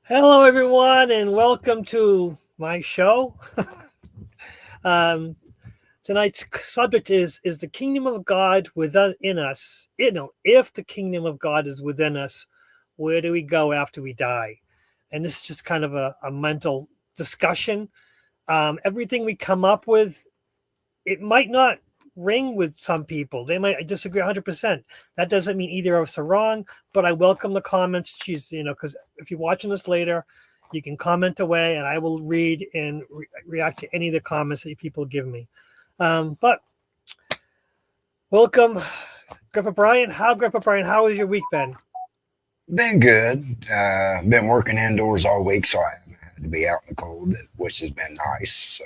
Hello, everyone, and welcome to my show. um, Tonight's subject is the kingdom of God within us. If the kingdom of God is within us, where do we go after we die? And this is just kind of a mental discussion. Everything we come up with, it might not ring with some people. They might disagree 100%. That doesn't mean either of us are wrong, but I welcome the comments. Because if you're watching this later, you can comment away and I will read and react to any of the comments that people give me. But welcome, Grandpa Brian. Grandpa Brian, how has your week been? Been good. Been working indoors all week, so I haven't had to be out in the cold, which has been nice. So,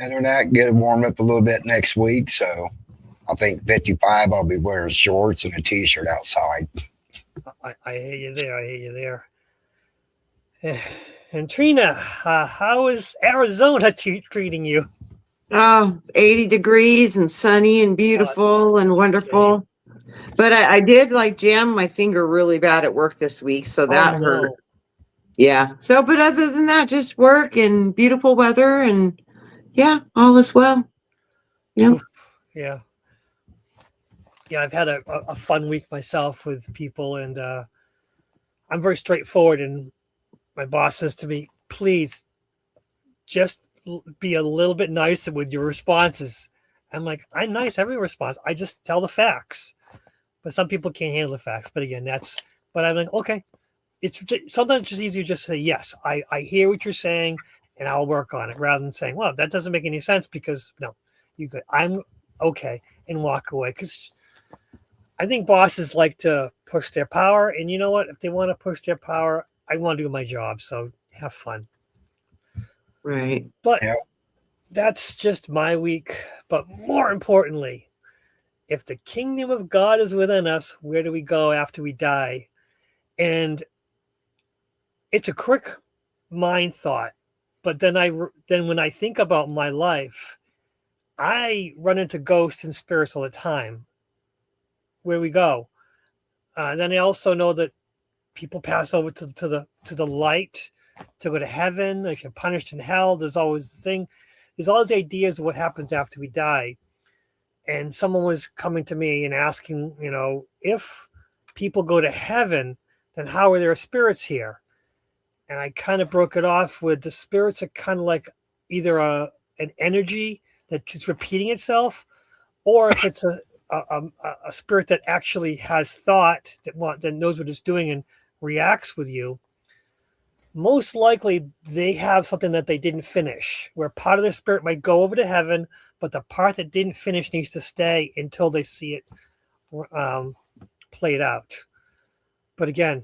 other than that, get it warm up a little bit next week. So, I think 55, I'll be wearing shorts and a t-shirt outside. I hear you there. I hear you there. And Trina, how is Arizona treating you? Oh, it's 80 degrees and sunny and beautiful and wonderful. But I did jam my finger really bad at work this week, so that hurt. Yeah. So, but other than that, just work and beautiful weather and yeah, all is well. Yeah. Yeah. Yeah, I've had a fun week myself with people, and I'm very straightforward. And my boss says to me, please just be a little bit nicer with your responses. I'm like, I'm nice every response. I just tell the facts. But some people can't handle the facts. But again, but I'm like, okay. Sometimes it's just easier just to say, yes, I hear what you're saying and I'll work on it, rather than saying, well, that doesn't make any sense because no, you good. I'm okay, and walk away. Because I think bosses like to push their power. And you know what? If they want to push their power, I want to do my job. So have fun. Right. But that's just my week. But more importantly, if the kingdom of God is within us, where do we go after we die? And it's a quick mind thought. But then when I think about my life, I run into ghosts and spirits all the time. Where we go. Then I also know that people pass over to the light to go to heaven. If you're punished in hell, there's always there's all these ideas of what happens after we die. And someone was coming to me and asking, if people go to heaven, then how are there spirits here? And I kind of broke it off with the spirits are kind of like either an energy that keeps repeating itself, or if it's a spirit that actually has thought, that knows what it's doing and reacts with you. Most likely they have something that they didn't finish, where part of their spirit might go over to heaven, but the part that didn't finish needs to stay until they see it played out. But again,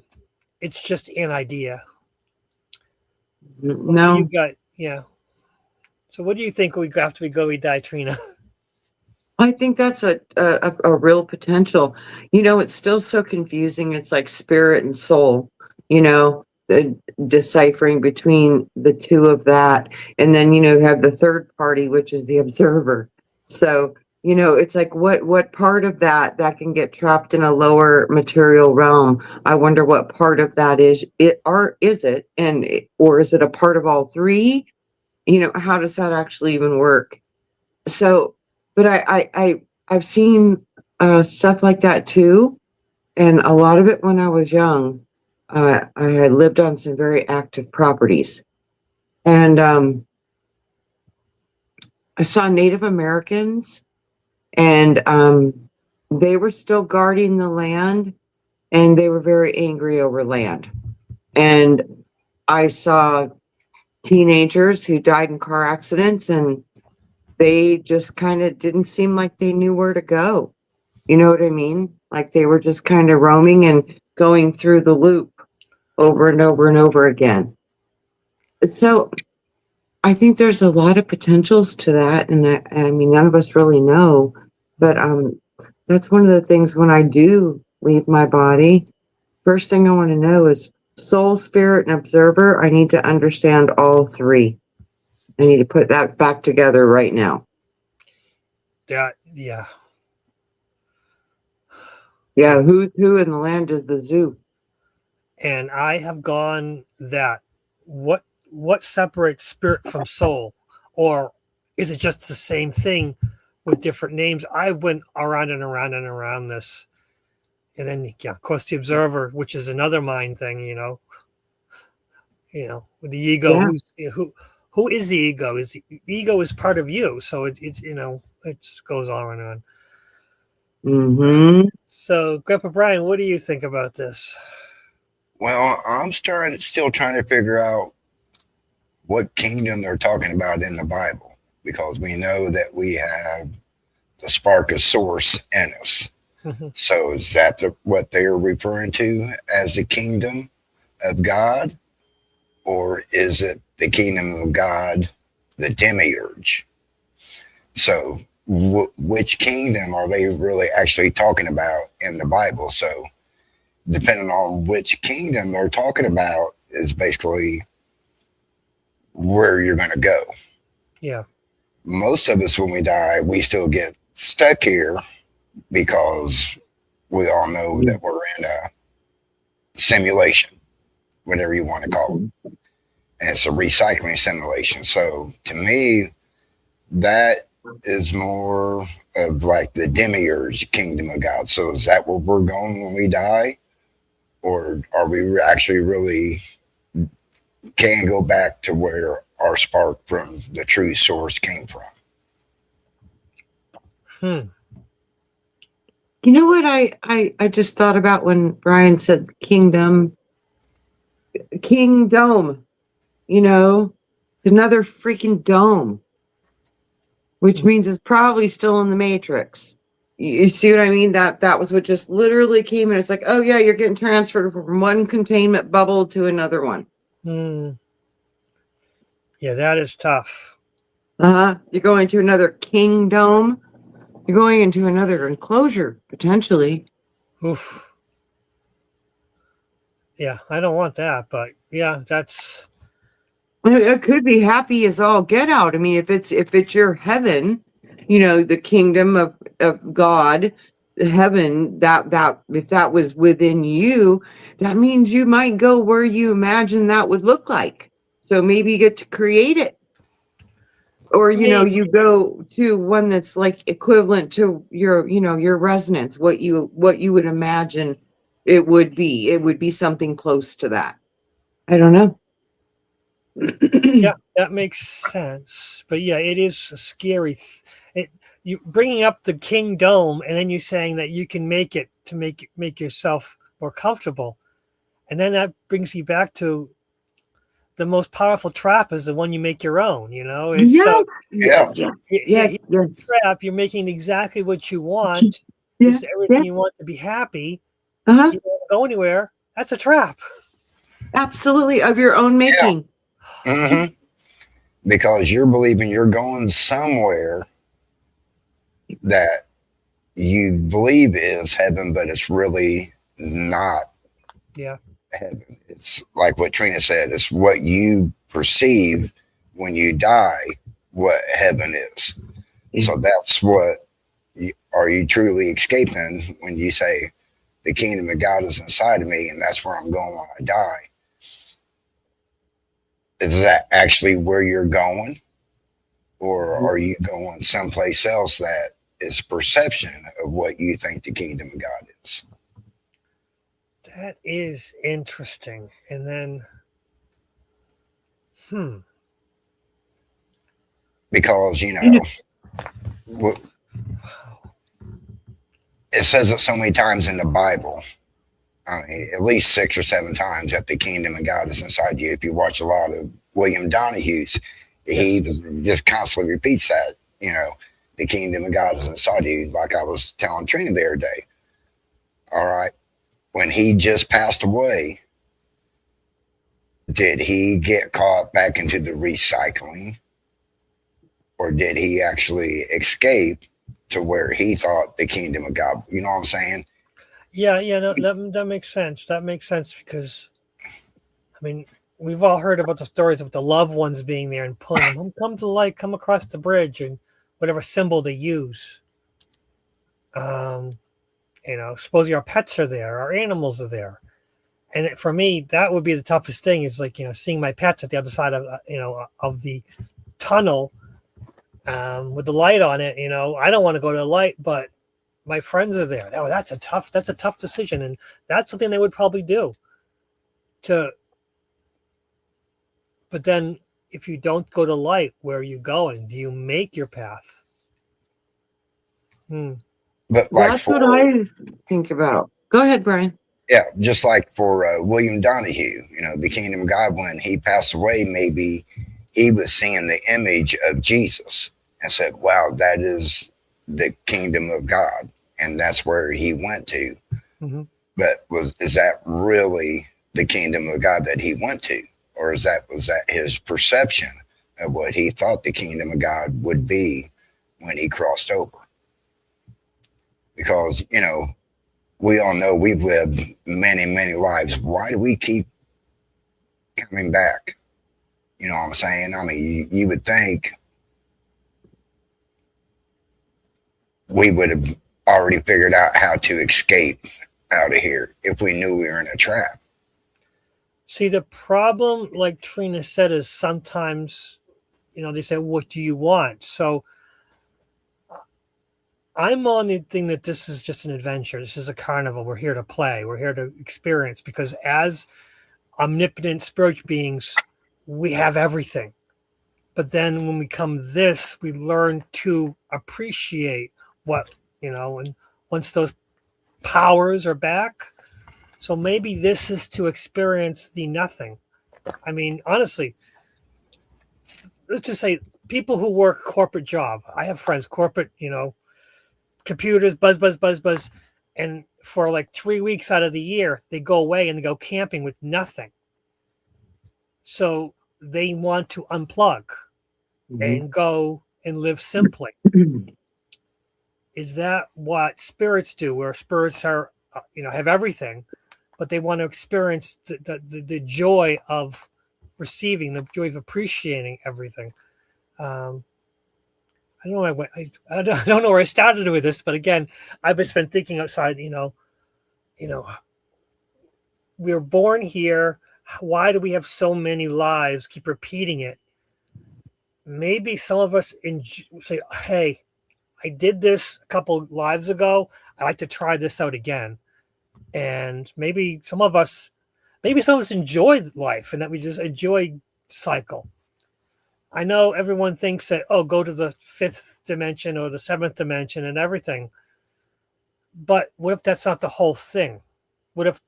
it's just an idea. No. You got, yeah. So what do you think after we die, Trina? I think that's a real potential. It's still so confusing. It's like spirit and soul, the deciphering between the two of that. And then, you have the third party, which is the observer. So, it's like what part of that can get trapped in a lower material realm? I wonder what part of that is it, or is it, or is it a part of all three? How does that actually even work? So, but I've seen stuff like that too, and a lot of it when I was young. I had lived on some very active properties, and I saw Native Americans, and they were still guarding the land, and they were very angry over land. And I saw teenagers who died in car accidents, and they just kind of didn't seem like they knew where to go. You know what I mean? Like they were just kind of roaming and going through the loop over and over and over again. So I think there's a lot of potentials to that. And I mean, none of us really know, but that's one of the things when I do leave my body, first thing I want to know is soul, spirit, and observer. I need to understand all three. I need to put that back together right now. Yeah. Yeah, who's who in the land of the zoo? And I have gone that what separates spirit from soul, or is it just the same thing with different names? I went around and around and around this, and then yeah, of course the observer, which is another mind thing, with the ego. Yeah. Who is the ego? Is the ego is part of you, so it goes on and on. Mm-hmm. So, Grandpa Brian, what do you think about this? Well, I'm still trying to figure out what kingdom they're talking about in the Bible, because we know that we have the spark of source in us. Mhm. So is that what they're referring to as the kingdom of God, or is it the kingdom of God, the demiurge? So which kingdom are they really actually talking about in the Bible? So depending on which kingdom they're talking about is basically where you're going to go. Yeah. Most of us, when we die, we still get stuck here because we all know that we're in a simulation, whatever you want to call it. And it's a recycling simulation. So to me, that is more of like the demiurge kingdom of God. So is that where we're going when we die? Or are we actually really can go back to where our spark from the true source came from? Hmm. You know what I just thought about when Brian said kingdom, kingdom, another freaking dome, which means it's probably still in the matrix. You see what I mean? That was what just literally came in. It's like, oh yeah, you're getting transferred from one containment bubble to another one. Hmm. Yeah, that is tough. Uh-huh. You're going to another kingdom. You're going into another enclosure, potentially. Oof. Yeah, I don't want that, but yeah, that's It could be happy as all get out. I mean, if it's your heaven, the kingdom of God, the heaven, that if that was within you, that means you might go where you imagine that would look like. So maybe you get to create it. Or maybe. you go to one that's like equivalent to your resonance, what you would imagine it would be something close to that. I don't know. Yeah, that makes sense. But yeah, it is a scary. It you bringing up the King Dome, and then you saying that you can make it to make yourself more comfortable, and then that brings you back to the most powerful trap is the one you make your own. It's so Yes. Yeah, Yeah. yeah, yeah, you yes. trap. You're making exactly what you want. Yeah, It's everything yeah. you want to be happy. Uh-huh. You don't go anywhere. That's a trap. Absolutely, of your own Yeah. making. Hmm. Because you're believing you're going somewhere that you believe is heaven, but it's really not Yeah. heaven. It's like what Trina said, it's what you perceive when you die, what heaven is. Yeah. So that's what are you truly escaping when you say the kingdom of God is inside of me and that's where I'm going when I die? Is that actually where you're going? Or are you going someplace else that is perception of what you think the kingdom of God is? That is interesting. And then, hmm. Because, it says it so many times in the Bible. I mean, at least 6 or 7 times that the kingdom of God is inside you. If you watch a lot of William Donahue's, Yes. just constantly repeats that, the kingdom of God is inside you. Like I was telling Trina the other day. All right. When he just passed away, did he get caught back into the recycling, or did he actually escape to where he thought the kingdom of God? You know what I'm saying? Yeah, yeah, no, that makes sense. That makes sense because I mean we've all heard about the stories of the loved ones being there and pulling them, come to the light, come across the bridge, and whatever symbol they use. Um, suppose our pets are there, our animals are there, And for me, that would be the toughest thing, is like, seeing my pets at the other side of, of the tunnel, with the light on it. I don't want to go to the light, but my friends are there. Oh, that's a tough decision. And that's something they would probably do but then if you don't go to light, where are you going? Do you make your path? But That's what I think about. Go ahead, Brian. yeah, just like for William Donahue, the kingdom of God, when he passed away, maybe he was seeing the image of Jesus and said, wow, that is the kingdom of God. And that's where he went to. Mm-hmm. But is that really the kingdom of God that he went to? Or was that his perception of what he thought the kingdom of God would be when he crossed over? Because, we all know we've lived many, many lives. Why do we keep coming back? You know what I'm saying? I mean, you would think we would have already figured out how to escape out of here if we knew we were in a trap. See, the problem, like Trina said, is sometimes, they say, what do you want? So I'm on the thing that this is just an adventure. This is a carnival. We're here to play. We're here to experience, because as omnipotent spiritual beings, we have everything. But then when we come this, we learn to appreciate what, and once those powers are back. So maybe this is to experience the nothing. I mean, honestly, let's just say people who work corporate job. I have friends, corporate, computers, buzz, buzz, buzz, buzz. And for like 3 weeks out of the year, they go away and they go camping with nothing. So they want to unplug and go and live simply. Is that what spirits do, where spirits are, have everything, but they want to experience the joy of receiving, the joy of appreciating everything? I don't know. I don't know where I started with this, but again, I've just been thinking outside. We were born here. Why do we have so many lives? Keep repeating it. Maybe some of us say, "Hey, I did this a couple lives ago. I'd like to try this out again." And maybe some of us enjoy life, and that we just enjoy cycle. I know everyone thinks that, go to the 5th dimension or the 7th dimension and everything. But what if that's not the whole thing? What if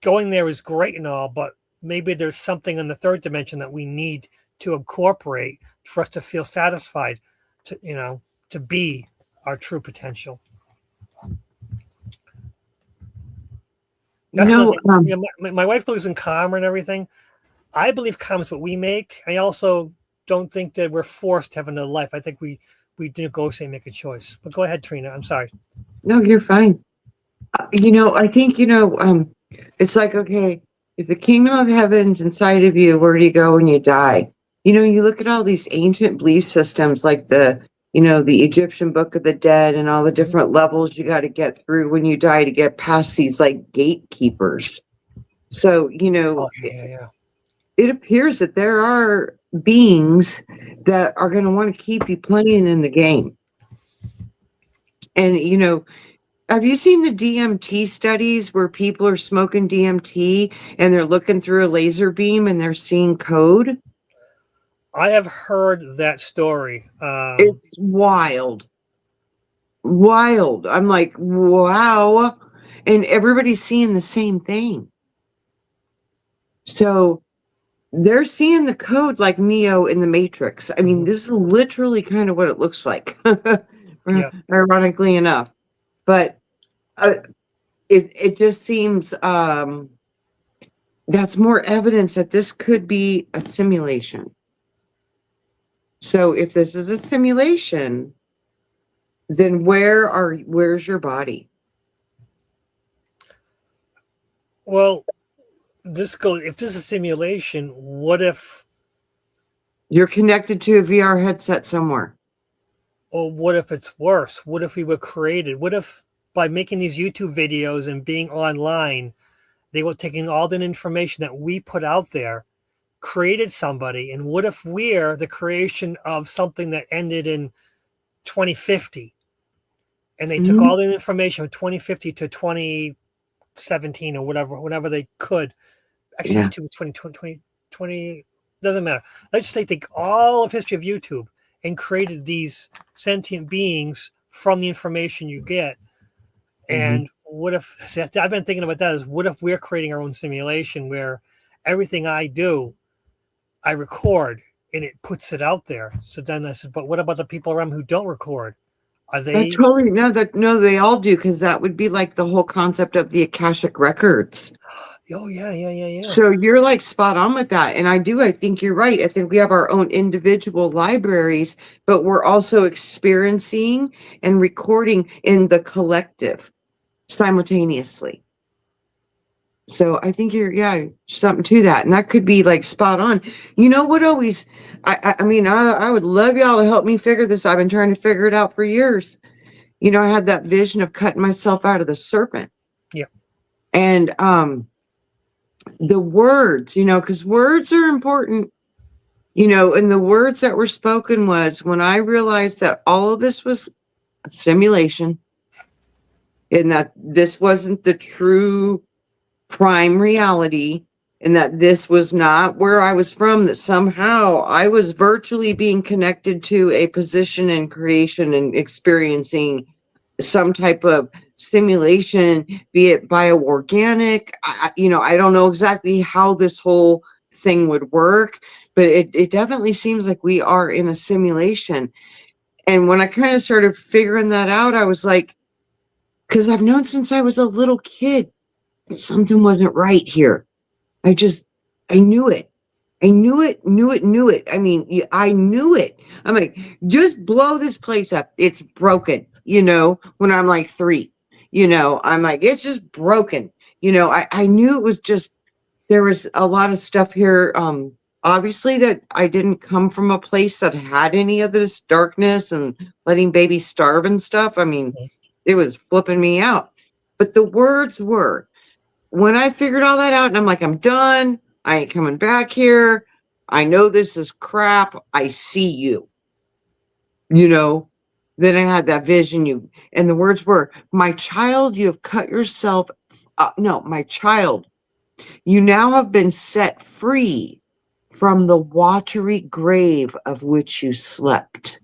going there is great and all, but maybe there's something in the 3rd dimension that we need to incorporate for us to feel satisfied, to be our true potential. That's my wife believes in karma and everything. I believe karma is what we make. I also don't think that we're forced to have another life. I think we negotiate and make a choice. But go ahead, Trina. I'm sorry. No, you're fine. I think, it's like, okay, if the kingdom of heaven's inside of you, where do you go when you die? You look at all these ancient belief systems, like the Egyptian Book of the Dead, and all the different levels you got to get through when you die to get past these like gatekeepers. So, it appears that there are beings that are going to want to keep you playing in the game. And, have you seen the DMT studies where people are smoking DMT and they're looking through a laser beam and they're seeing code? I have heard that story. It's wild. Wild. I'm like, wow. And everybody's seeing the same thing. So they're seeing the code like Neo in the Matrix. I mean, this is literally kind of what it looks like, ironically enough. But it just seems that's more evidence that this could be a simulation. So if this is a simulation, then where's your body? Well, if this is a simulation, what if you're connected to a VR headset somewhere? Or what if it's worse? What if we were created? What if by making these YouTube videos and being online they were taking all the information that we put out there, created somebody, and what if we're the creation of something that ended in 2050, and they took all the information from 2050 to 2017 or whatever they could. Actually, Yeah. YouTube 20 doesn't matter. Let's just say take all of history of YouTube and created these sentient beings from the information you get. And what if, see, I've been thinking about that, is what if we're creating our own simulation where everything I do, I record and it puts it out there. So then I said, but what about the people around who don't record? Are they? Totally, no, they all do, because that would be like the whole concept of the Akashic records. Oh yeah. So you're like spot on with that. And I think you're right. I think we have our own individual libraries, but we're also experiencing and recording in the collective simultaneously. So I think you're something to that. And that could be like spot on. You know what always, I mean, I would love y'all to help me figure this. I've been trying to figure it out for years. You know, I had that vision of cutting myself out of the serpent. Yeah. And, the words, you know, because words are important, you know, and the words that were spoken was when I realized that all of this was a simulation and that this wasn't the true prime reality, and that this was not where I was from, that somehow I was virtually being connected to a position in creation and experiencing some type of simulation, be it bioorganic. You know, I don't know exactly how this whole thing would work, but it definitely seems like we are in a simulation. And when I kind of started figuring that out, I was like, because I've known since I was a little kid that something wasn't right here. I knew it. I knew it. I mean, I knew it. I'm like, just blow this place up. It's broken, you know, when I'm like 3, you know, I'm like, it's just broken. You know, I knew it was just, there was a lot of stuff here. Obviously that I didn't come from a place that had any of this darkness and letting babies starve and stuff. I mean, it was flipping me out. But the words were, when I figured all that out, and I'm like, I'm done. I ain't coming back here. I know this is crap. I see you. You know, then I had that vision. And the words were, my child, you have cut yourself. No, my child, you now have been set free from the watery grave of which you slept.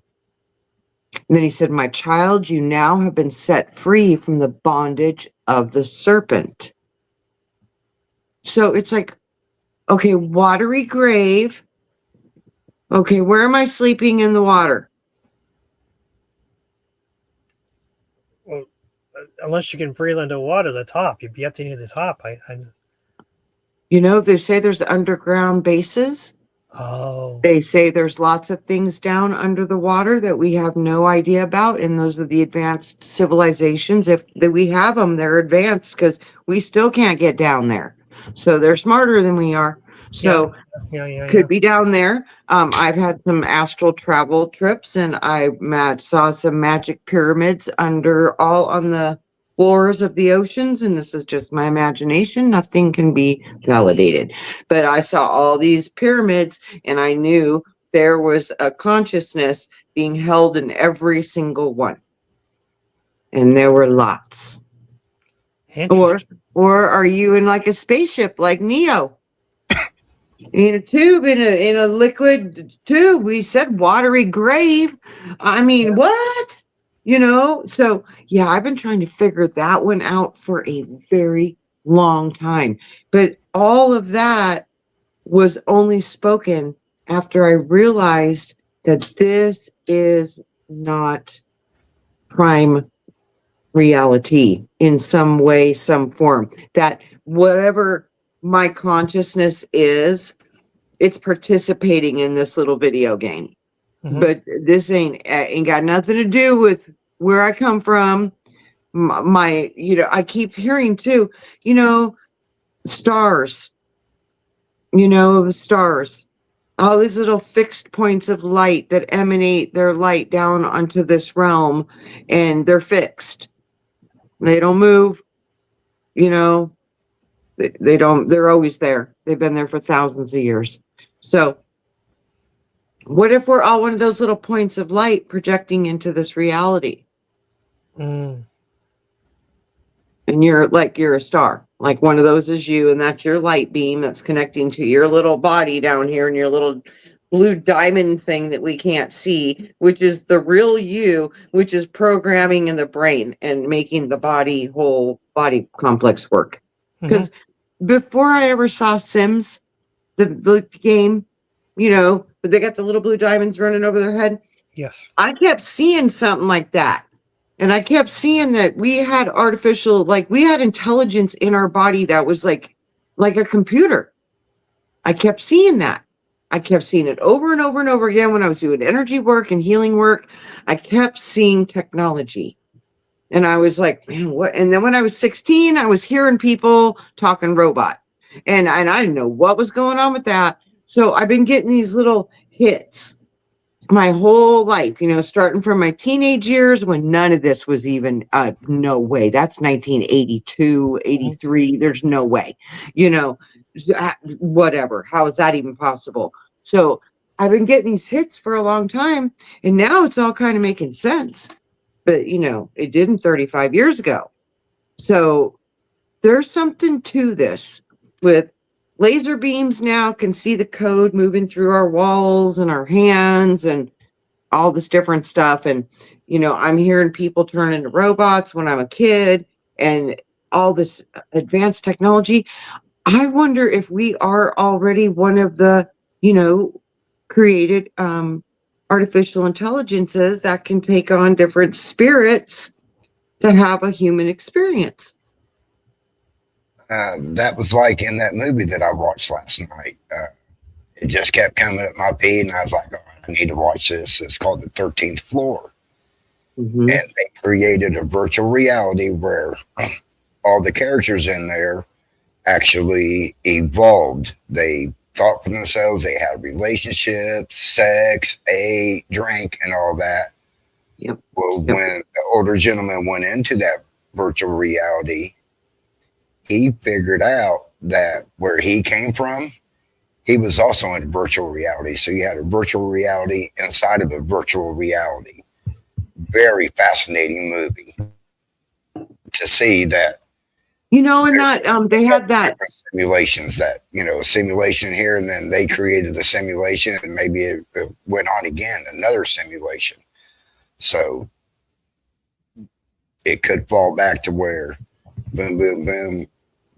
And then he said, my child, you now have been set free from the bondage of the serpent. So it's like, okay, watery grave. Okay, where am I sleeping in the water? Well, unless you can breathe underwater, the top, you'd be up to near the top. You know, they say there's underground bases. Oh. They say there's lots of things down under the water that we have no idea about. And those are the advanced civilizations. If we have them, they're advanced because we still can't get down there. So they're smarter than we are. So could be down there. I've had some astral travel trips, and I saw some magic pyramids all on the floors of the oceans. And this is just my imagination. Nothing can be validated. But I saw all these pyramids, and I knew there was a consciousness being held in every single one. And there were lots. Or are you in like a spaceship like Neo? In a tube, in a liquid tube. We said watery grave. I mean, what? You know? So yeah, I've been trying to figure that one out for a very long time. But all of that was only spoken after I realized that this is not prime reality in some way, some form. That whatever my consciousness is, it's participating in this little video game. But this ain't got nothing to do with where I come from. My, you know, I keep hearing too, you know, stars, all these little fixed points of light that emanate their light down onto this realm, and they're fixed. They don't move, you know. They don't, they're always there. They've been there for thousands of years. So what if we're all one of those little points of light projecting into this reality? Mm. And you're a star. Like one of those is you, and that's your light beam that's connecting to your little body down here and your little blue diamond thing that we can't see, which is the real you, which is programming in the brain and making the whole body complex work. Because before I ever saw Sims, the game, but they got the little blue diamonds running over their head. Yes. I kept seeing something like that. And I kept seeing that we had we had intelligence in our body that was like a computer. I kept seeing that. I kept seeing it over and over and over again when I was doing energy work and healing work. I kept seeing technology. And I was like, man, what? And then when I was 16, I was hearing people talking robot. And I didn't know what was going on with that. So I've been getting these little hits my whole life, starting from my teenage years when none of this was even, no way. That's 1982, 83. There's no way, whatever. How is that even possible? So I've been getting these hits for a long time, and now it's all kind of making sense. But, it didn't 35 years ago. So there's something to this with laser beams now can see the code moving through our walls and our hands and all this different stuff. And, I'm hearing people turn into robots when I'm a kid and all this advanced technology. I wonder if we are already one of the, created artificial intelligences that can take on different spirits to have a human experience. That was like in that movie that I watched last night. It just kept coming at my feed, and I was like, all right, I need to watch this. It's called The 13th Floor. And they created a virtual reality where all the characters in there actually evolved. They thought for themselves, they had relationships, sex, ate, drank, and all that. Yep. Well, when the older gentleman went into that virtual reality, he figured out that where he came from, he was also in virtual reality. So you had a virtual reality inside of a virtual reality. Very fascinating movie to see that. And that they had that simulations that, a simulation here, and then they created a simulation, and maybe it went on again, another simulation. So it could fall back to where boom, boom, boom,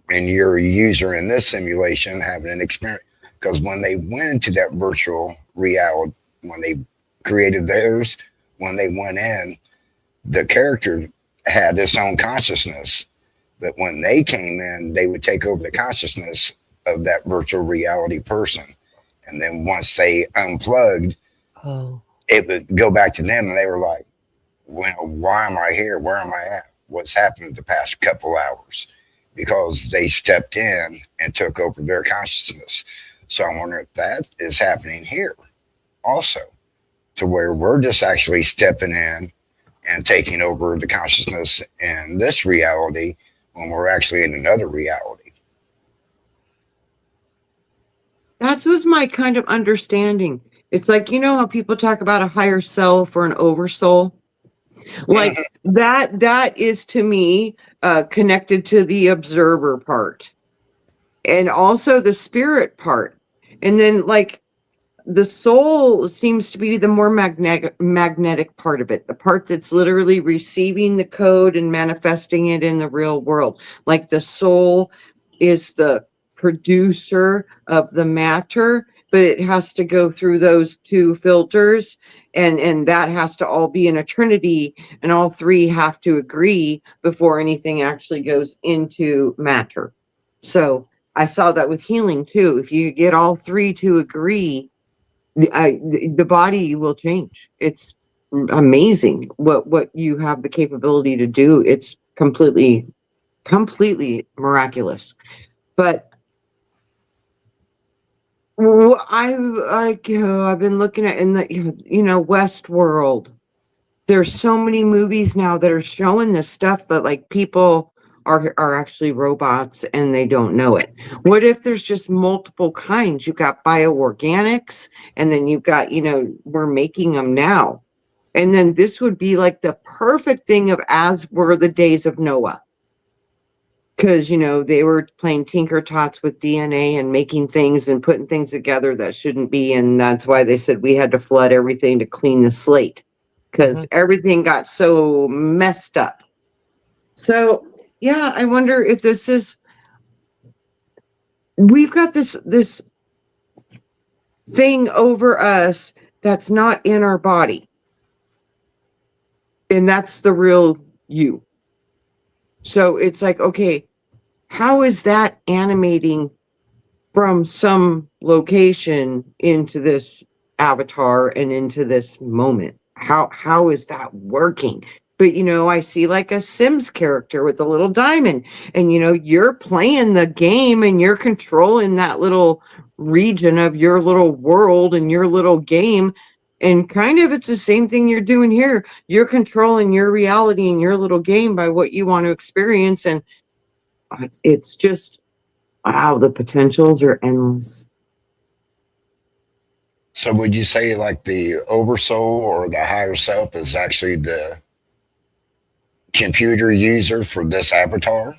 and you're a user in this simulation having an experience. Because when they went into that virtual reality, when they created theirs, when they went in, the character had its own consciousness. But when they came in, they would take over the consciousness of that virtual reality person. And then once they unplugged, it would go back to them, and they were like, well, why am I here? Where am I at? What's happened the past couple hours? Because they stepped in and took over their consciousness. So I wonder if that is happening here also, to where we're just actually stepping in and taking over the consciousness in this reality when we're actually in another reality. That was my kind of understanding. It's like, how people talk about a higher self or an oversoul? Like that is to me connected to the observer part and also the spirit part. And then like the soul seems to be the more magnetic part of it, the part that's literally receiving the code and manifesting it in the real world. Like the soul is the producer of the matter, but it has to go through those two filters, and that has to all be in a trinity, and all three have to agree before anything actually goes into matter. So I saw that with healing too. If you get all three to agree, the body will change. It's amazing what you have the capability to do. It's completely miraculous. But I've been looking at in the Westworld. There's so many movies now that are showing this stuff that like people are actually robots and they don't know it? What if there's just multiple kinds? You've got bioorganics, and then you've got, we're making them now. And then this would be like the perfect thing of as were the days of Noah. Because, they were playing tinker tots with DNA and making things and putting things together that shouldn't be. And that's why they said we had to flood everything to clean the slate, because everything got so messed up. So, yeah, I wonder if we've got this thing over us that's not in our body. And that's the real you. So it's like, okay, how is that animating from some location into this avatar and into this moment? How is that working? But I see like a Sims character with a little diamond, and you're playing the game and you're controlling that little region of your little world and your little game. And kind of it's the same thing you're doing here. You're controlling your reality and your little game by what you want to experience. And it's just, wow, the potentials are endless. So would you say like the oversoul or the higher self is actually the computer user for this avatar?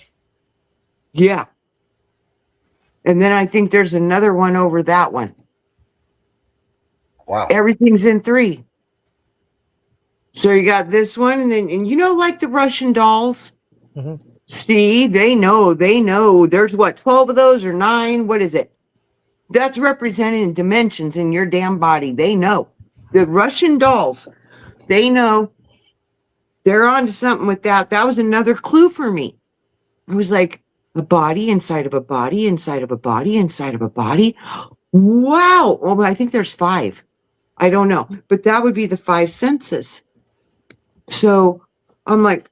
Yeah. And then I think there's another one over that one. Wow. Everything's in 3. So you got this one, and then, like the Russian dolls. Mm-hmm. See, they know. There's what, 12 of those or 9? What is it? That's representing dimensions in your damn body. They know. The Russian dolls, they know. They're onto something with that. That was another clue for me. I was like, a body inside of a body, inside of a body, inside of a body. Wow. Well, I think there's 5. I don't know. But that would be the 5 senses. So I'm like,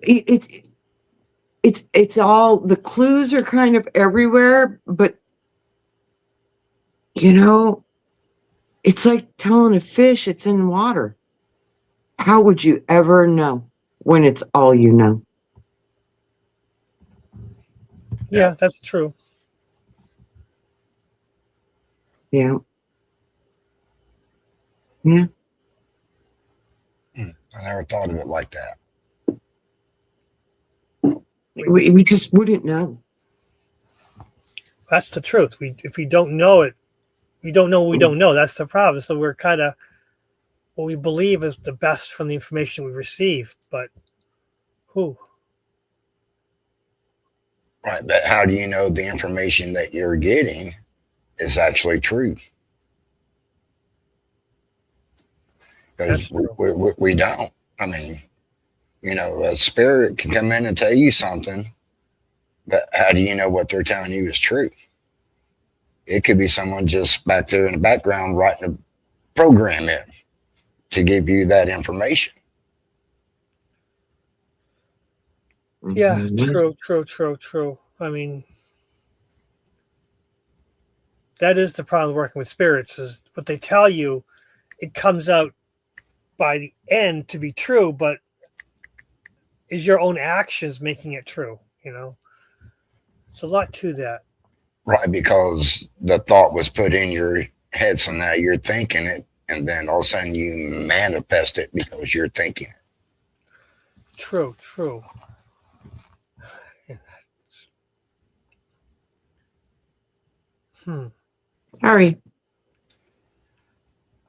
it's all, the clues are kind of everywhere, but it's like telling a fish it's in water. How would you ever know when it's all you know? Yeah, that's true. Yeah. I never thought of it like that. We just wouldn't know. That's the truth. If we don't know it, we don't know what we don't know. That's the problem. So we're kind of what we believe is the best from the information we receive, but who? Right. But how do you know the information that you're getting is actually true? Because we don't. I mean, a spirit can come in and tell you something, but how do you know what they're telling you is true? It could be someone just back there in the background writing a program in to give you that information. Yeah, true. I mean, that is the problem working with spirits, is what they tell you, it comes out by the end to be true, but is your own actions making it true? It's a lot to that. Right, because the thought was put in your head, so now you're thinking it, and then all of a sudden you manifest it because you're thinking it. True. Sorry.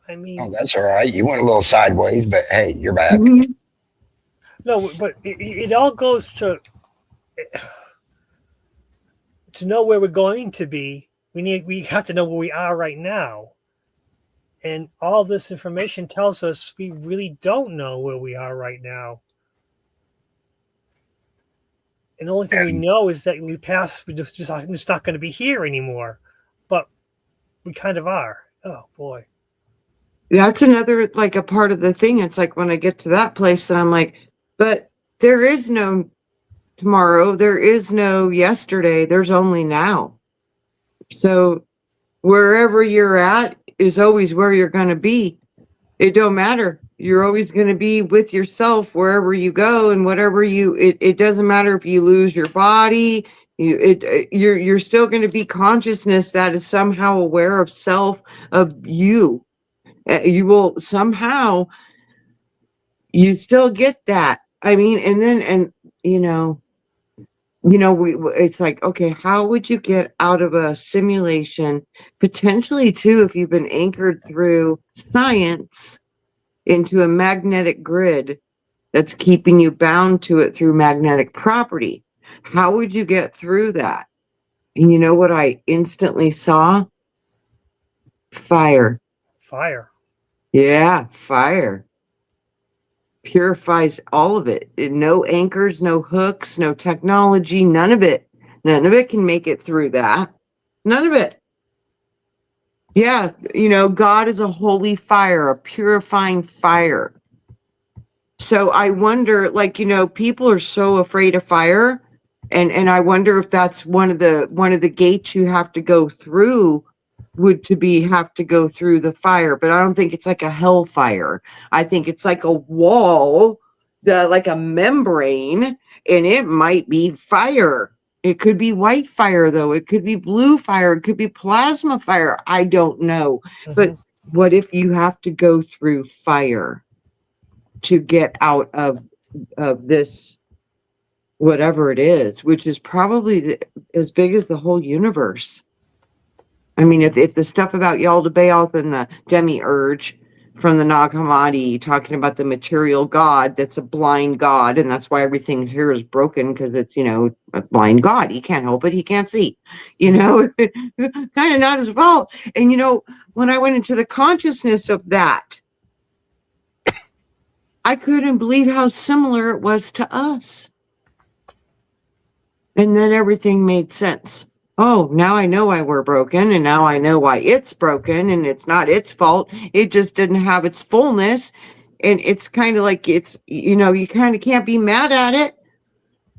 I mean, Oh, that's all right. You went a little sideways, but hey, you're back. Mm-hmm. No, but it all goes to know where we're going to be. We have to know where we are right now, and all this information tells us we really don't know where we are right now. And the only thing we know is that we passed. We're just not going to be here anymore, but we kind of are. Oh boy. That's another, like, a part of the thing. It's like when I get to that place and I'm like, but there is no tomorrow. There is no yesterday. There's only now. So wherever you're at is always where you're going to be. It don't matter. You're always going to be with yourself wherever you go and whatever it doesn't matter if you lose your body. You're still going to be consciousness that is somehow aware of self, of you. You will somehow, you still get that. I mean, and it's like, okay, how would you get out of a simulation, potentially too, if you've been anchored through science into a magnetic grid that's keeping you bound to it through magnetic property? How would you get through that? And you know what I instantly saw? Fire. Fire. Yeah, fire. Purifies all of it. No anchors, no hooks, no technology, none of it. None of it can make it through that. None of it. Yeah, God is a holy fire, a purifying fire. So I wonder, people are so afraid of fire, and I wonder if that's one of the gates you have to go through, have to go through the fire. But I don't think it's like a hellfire. I think it's like a wall, like a membrane, and it might be fire. It could be white fire, though. It could be blue fire. It could be plasma fire. I don't know. But what if you have to go through fire to get out of this, whatever it is, which is probably as big as the whole universe? I mean, if the stuff about Yaldabaoth and the demiurge from the Nag Hammadi talking about the material god, that's a blind god, and that's why everything here is broken, because it's, a blind god. He can't help it. He can't see, kind of not his fault. And, when I went into the consciousness of that, I couldn't believe how similar it was to us. And then everything made sense. Oh, now I know why we're broken, and now I know why it's broken, and it's not its fault. It just didn't have its fullness. And it's kind of like you kind of can't be mad at it.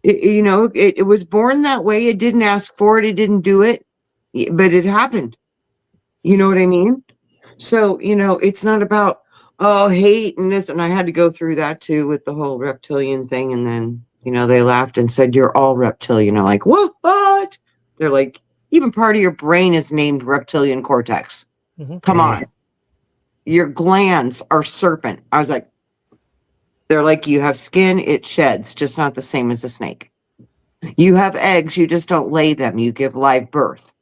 It was born that way. It didn't ask for it. It didn't do it, but it happened. You know what I mean? So, it's not about, hate and this. And I had to go through that too with the whole reptilian thing. And then, they laughed and said, you're all reptilian. I'm like, what? They're like, even part of your brain is named reptilian cortex. Come on. Your glands are serpent. I was like, they're like, you have skin, it sheds, just not the same as a snake. You have eggs, you just don't lay them. You give live birth.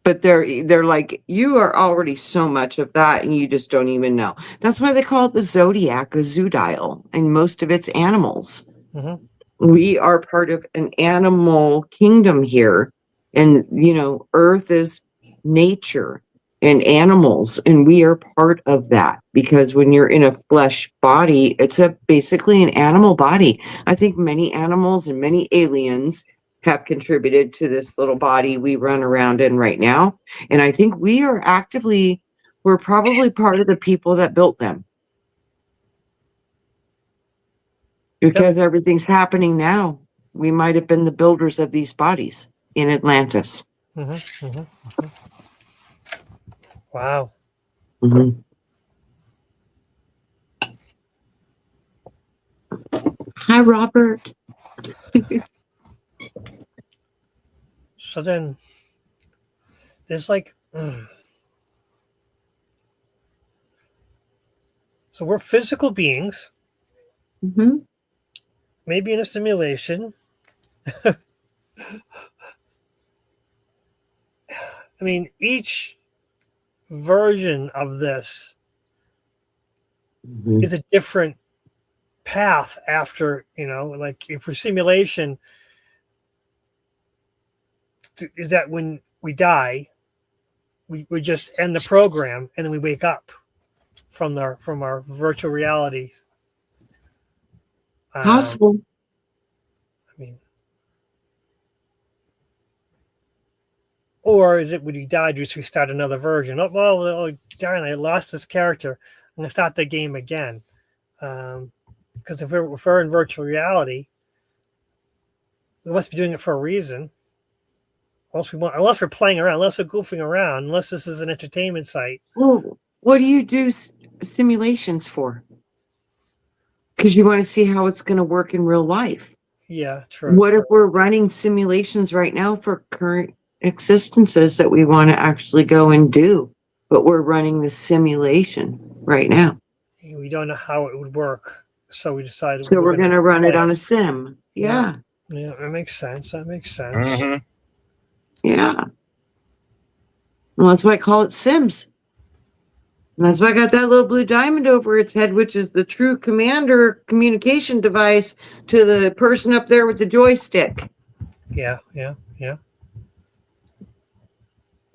But they're like, you are already so much of that, and you just don't even know. That's why they call it the zodiac, a zoodial, and most of it's animals. We are part of an animal kingdom here, and Earth is nature and animals, and we are part of that, because when you're in a flesh body, it's basically an animal body. I think many animals and many aliens have contributed to this little body we run around in right now. And I think we're probably part of the people that built them. Because everything's happening now. We might have been the builders of these bodies in Atlantis. Wow. Hi, Robert. So then there's like, so we're physical beings, maybe in a simulation. I mean, each version of this is a different path after, like if we're simulation, is that when we die, we just end the program and then we wake up from our virtual reality. Possible. I mean, or is it when you die, just restart another version? Darn, I lost this character. I'm gonna start the game again. Because if we're in virtual reality, we must be doing it for a reason. Unless we're playing around, unless we're goofing around, unless this is an entertainment site. Well, what do you do? simulations for? Because you want to see how it's going to work in real life. Yeah, true. What if we're running simulations right now for current existences that we want to actually go and do, but we're running the simulation right now? We don't know how it would work, so we decided So we're going to run it play on a sim. Yeah. Yeah, that makes sense. That makes sense. Mm-hmm. Yeah. Well, that's why I call it Sims. And that's why I got that little blue diamond over its head, which is the true commander communication device to the person up there with the joystick. Yeah, yeah, yeah.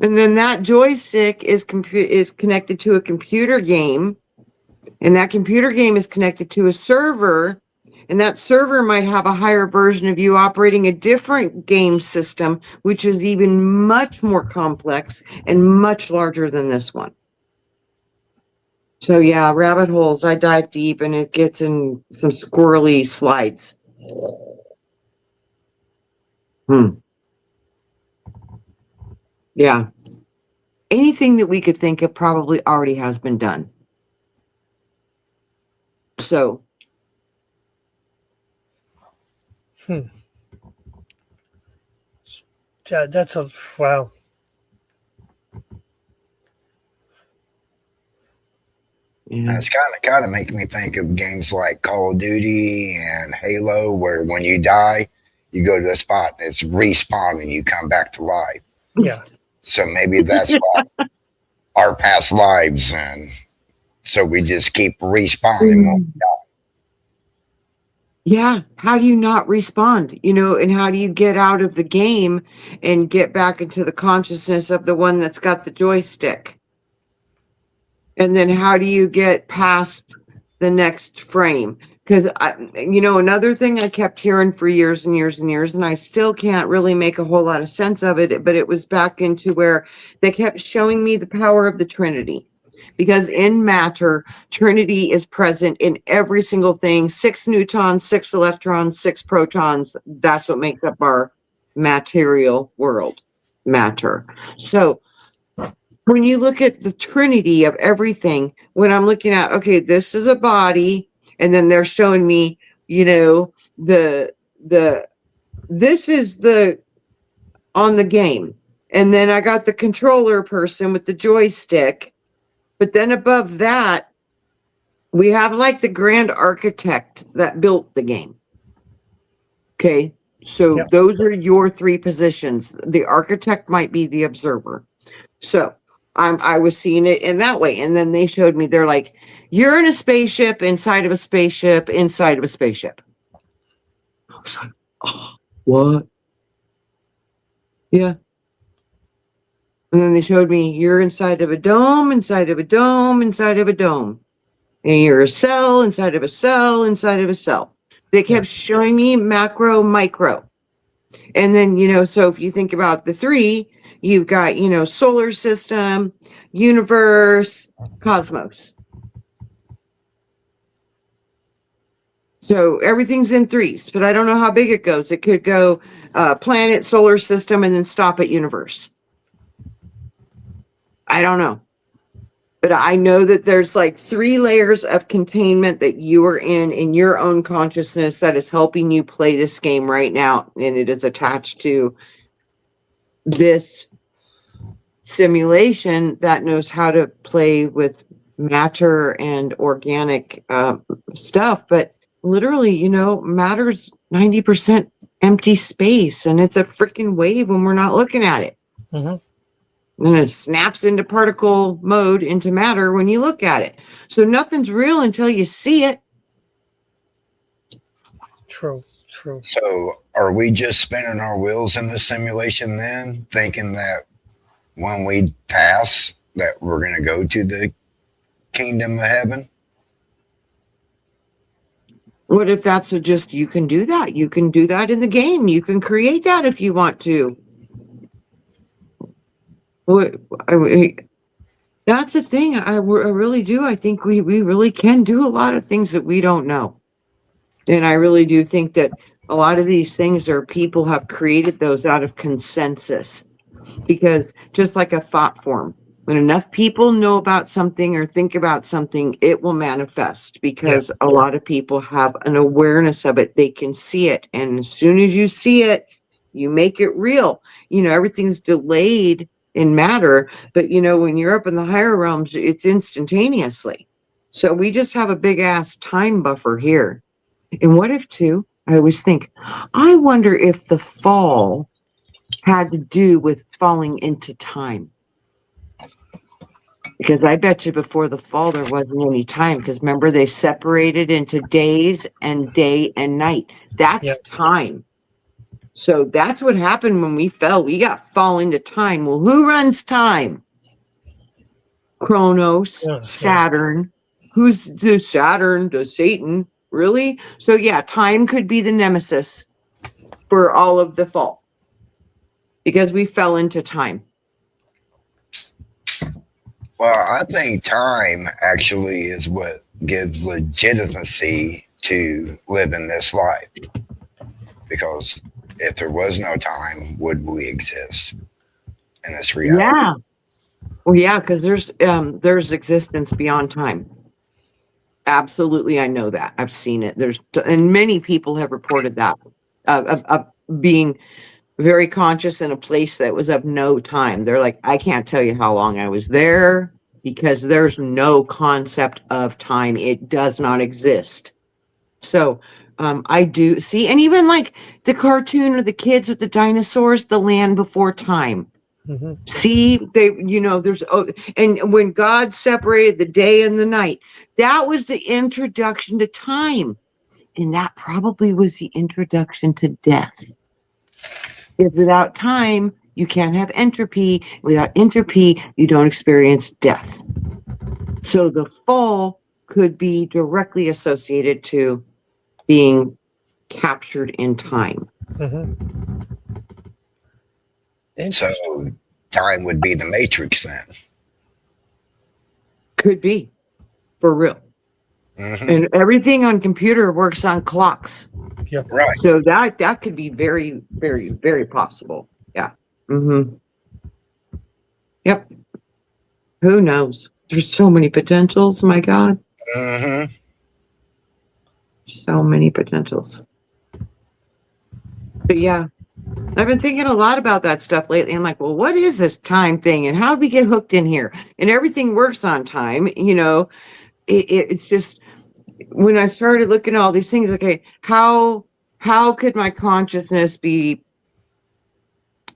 And then that joystick is connected to a computer game, and that computer game is connected to a server, and that server might have a higher version of you operating a different game system, which is even much more complex and much larger than this one. So yeah, rabbit holes. I dive deep and it gets in some squirrely slides. Yeah. Anything that we could think of probably already has been done. So. That's a wow. Yeah. It's kind of making me think of games like Call of Duty and Halo, where when you die, you go to a spot and it's respawn and you come back to life. Yeah. So maybe that's why our past lives, and so we just keep respawning. When we die. Yeah. How do you not respond? And how do you get out of the game and get back into the consciousness of the one that's got the joystick? And then how do you get past the next frame? Because, another thing I kept hearing for years and years and years, and I still can't really make a whole lot of sense of it, but it was back into where they kept showing me the power of the Trinity. Because in matter, Trinity is present in every single thing. 6 neutrons, 6 electrons, 6 protons. That's what makes up our material world, matter. So when you look at the Trinity of everything, when I'm looking at, okay, this is a body, and then they're showing me, this is the on the game. And then I got the controller person with the joystick. But then above that, we have like the grand architect that built the game. Okay. So Yep. Those are your 3 positions. The architect might be the observer. So I was seeing it in that way. And then they showed me, they're like, you're in a spaceship inside of a spaceship inside of a spaceship. I was like, oh, what? Yeah. And then they showed me you're inside of a dome, inside of a dome, inside of a dome. And you're a cell inside of a cell, inside of a cell. They kept showing me macro, micro. And then, so if you think about the 3, you've got, solar system, universe, cosmos. So everything's in 3s, but I don't know how big it goes. It could go planet, solar system, and then stop at universe. I don't know. But I know that there's like 3 layers of containment that you are in your own consciousness that is helping you play this game right now. And it is attached to this simulation that knows how to play with matter and organic stuff. But literally, matter's 90% empty space, and it's a freaking wave when we're not looking at it. Mm-hmm. And it snaps into particle mode, into matter when you look at it. So nothing's real until you see it. True. So are we just spinning our wheels in the simulation then, thinking that when we pass that we're going to go to the kingdom of heaven? What if that's just, you can do that. You can do that in the game. You can create that if you want to. That's the thing. I really do. I think we really can do a lot of things that we don't know. And I really do think that a lot of these things are people have created those out of consensus. Because just like a thought form, When enough people know about something or think about something, it will manifest because a lot of people have an awareness of it. They can see it. And as soon as you see it, you make it real. Everything's delayed in matter, but when you're up in the higher realms, it's instantaneously. So we just have a big ass time buffer here. And what if too, I always think, I wonder if the fall had to do with falling into time. Because I bet you before the fall, there wasn't any time. Because remember, they separated into days and day and night. That's time. So that's what happened when we fell. We got fall into time. Well, who runs time? Kronos, Saturn. Who's the Saturn? The Satan? Really? So yeah, time could be the nemesis for all of the fall. Because we fell into time. Well, I think time actually is what gives legitimacy to living this life. Because if there was no time, would we exist in this reality? Yeah. Well, yeah, because there's existence beyond time. Absolutely, I know that. I've seen it. And many people have reported that of being very conscious in a place that was of no time. They're like, I can't tell you how long I was there because there's no concept of time. It does not exist. So I do see, and even like the cartoon of the kids with the dinosaurs, The Land Before Time. Mm-hmm. See, and when God separated the day and the night, that was the introduction to time. And that probably was the introduction to death. If without time, you can't have entropy. Without entropy, you don't experience death. So the fall could be directly associated to being captured in time. Mm-hmm. So time would be the matrix then. Could be, for real. Mm-hmm. And everything on computer works on clocks. Yep. Right. So that could be very, very, very possible. Yeah. Mm-hmm. Yep. Who knows? There's so many potentials. My God. Mm-hmm. So many potentials. But yeah, I've been thinking a lot about that stuff lately. I'm like, well, what is this time thing? And how did we get hooked in here? And everything works on time. It's just, when I started looking at all these things, okay, how could my consciousness be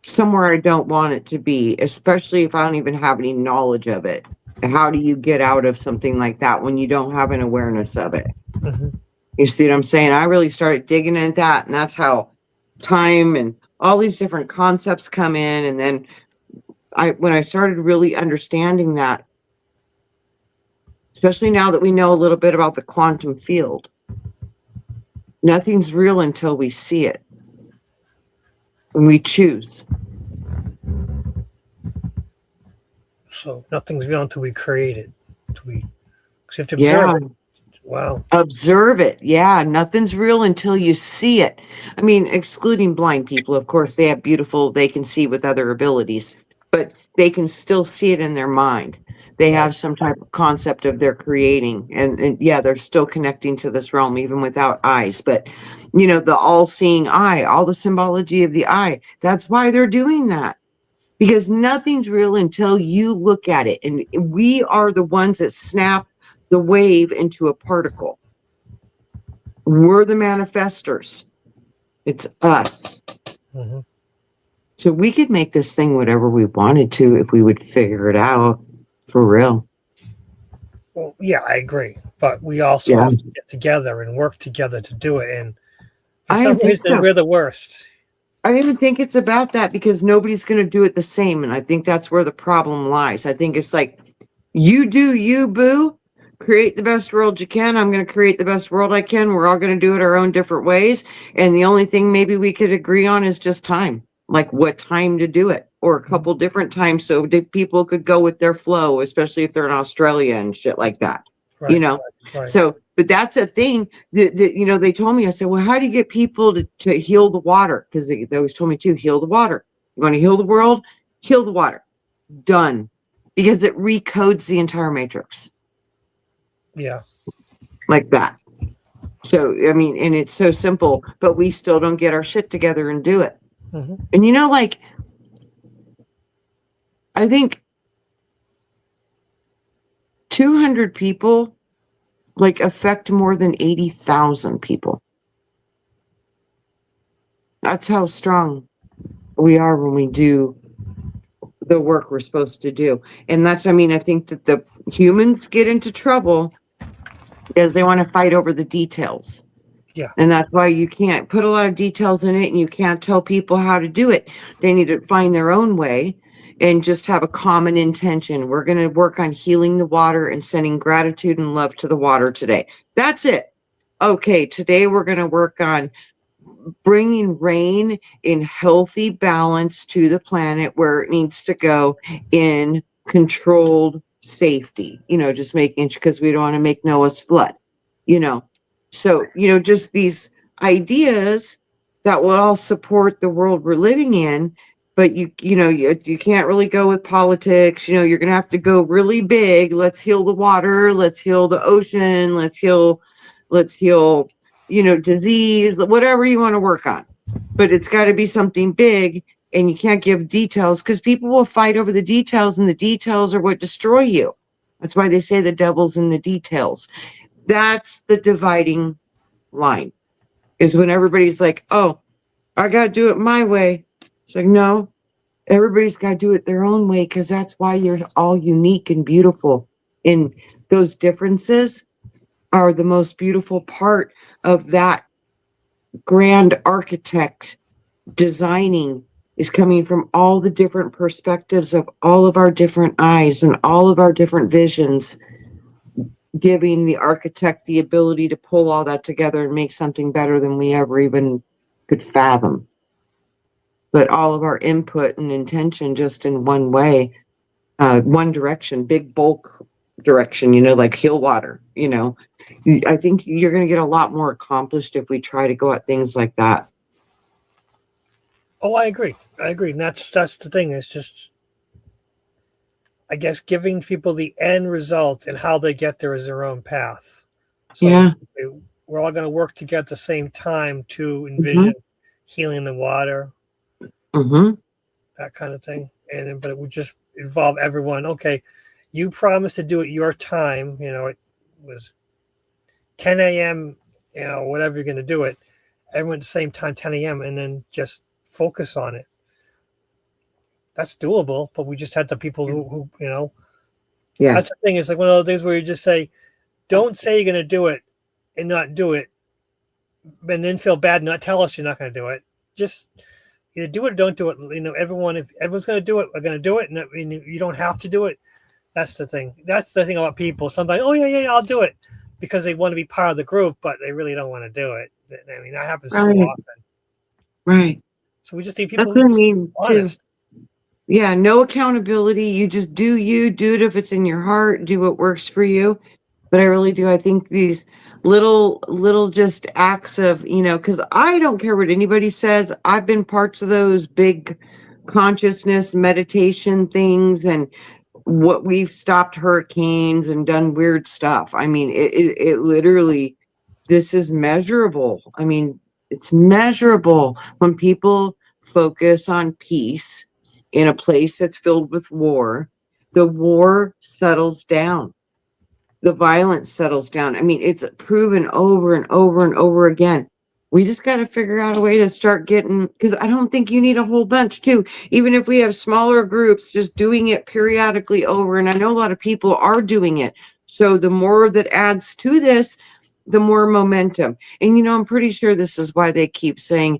somewhere I don't want it to be, especially if I don't even have any knowledge of it? How do you get out of something like that when you don't have an awareness of it? Mm-hmm. You see what I'm saying? I really started digging into that, and that's how time and all these different concepts come in. And then when I started really understanding that, especially now that we know a little bit about the quantum field, nothing's real until we see it. When we choose. So nothing's real until we create it. We have to observe it. Wow. Observe it. Yeah. Nothing's real until you see it. I mean, excluding blind people, of course, they can see with other abilities, but they can still see it in their mind. They have some type of concept of their creating. And yeah, they're still connecting to this realm, even without eyes. But, the all-seeing eye, all the symbology of the eye, that's why they're doing that. Because nothing's real until you look at it. And we are the ones that snap the wave into a particle. We're the manifestors. It's us. Mm-hmm. So we could make this thing whatever we wanted to if we would figure it out. For real. Well, yeah, I agree. But we also have to get together and work together to do it. And for some reason, we're the worst. I even think it's about that because nobody's going to do it the same. And I think that's where the problem lies. I think it's like, you do you, boo. Create the best world you can. I'm going to create the best world I can. We're all going to do it our own different ways. And the only thing maybe we could agree on is just time. Like what time to do it, or a couple different times so people could go with their flow, especially if they're in Australia and shit like that. Right, Right. So, but that's a thing that they told me. I said, well, how do you get people to heal the water? Because they always told me to heal the water. You want to heal the world? Heal the water. Done. because it recodes the entire matrix Yeah. like that. So, I mean, and it's so simple, but we still don't get our shit together and do it. Mm-hmm. And like, I think 200 people like affect more than 80,000 people. That's how strong we are when we do the work we're supposed to do. And that's, I mean, I think that the humans get into trouble because they want to fight over the details. Yeah. And that's why you can't put a lot of details in it and you can't tell people how to do it. They need to find their own way and just have a common intention. We're going to work on healing the water and sending gratitude and love to the water today. That's it. Okay, today we're going to work on bringing rain in healthy balance to the planet where it needs to go in controlled safety, just making sure, because we don't want to make Noah's flood, so just these ideas that will all support the world we're living in. But you can't really go with politics. You're gonna have to go really big. Let's heal the water, let's heal the ocean, let's heal disease, whatever you want to work on. But it's got to be something big, and you can't give details because people will fight over the details, and the details are what destroy you. That's why they say the devil's in the details. That's the dividing line, is when everybody's like, oh, I got to do it my way. It's like, no, everybody's got to do it their own way, because that's why you're all unique and beautiful. And those differences are the most beautiful part of that grand architect designing, is coming from all the different perspectives of all of our different eyes and all of our different visions, giving the architect the ability to pull all that together and make something better than we ever even could fathom. But all of our input and intention just in one way, one direction, big bulk direction, like heal water, I think you're going to get a lot more accomplished if we try to go at things like that. Oh, I agree. And that's the thing. It's just, I guess, giving people the end result and how they get there is their own path. So Yeah. we're all going to work together at the same time to envision healing the water, that kind of thing. But it would just involve everyone. Okay, you promised to do it your time. It was 10 a.m., whatever you're going to do it. Everyone at the same time, 10 a.m., and then just focus on it. That's doable, but we just had the people who Yeah. That's the thing. It's like one of those things where you just say, don't say you're going to do it and not do it, and then feel bad and not tell us you're not going to do it. Just either do it or don't do it. If everyone's going to do it, we're going to do it. And you don't have to do it. That's the thing. That's the thing about people. Sometimes, oh, yeah, I'll do it, because they want to be part of the group, but they really don't want to do it. That happens too often. Right. So we just need people That's what I mean, honest. too. Yeah, no accountability. You just do it if it's in your heart, do what works for you. But I really do. I think these little just acts of, because I don't care what anybody says. I've been parts of those big consciousness meditation things, and what we've stopped hurricanes and done weird stuff. I mean, it literally, this is measurable. I mean, it's measurable when people focus on peace in a place that's filled with war. The war settles down. The violence settles down. I mean, it's proven over and over and over again. We just got to figure out a way to start getting, because I don't think you need a whole bunch too. Even if we have smaller groups, just doing it periodically over. And I know a lot of people are doing it. So the more that adds to this, the more momentum. And, I'm pretty sure this is why they keep saying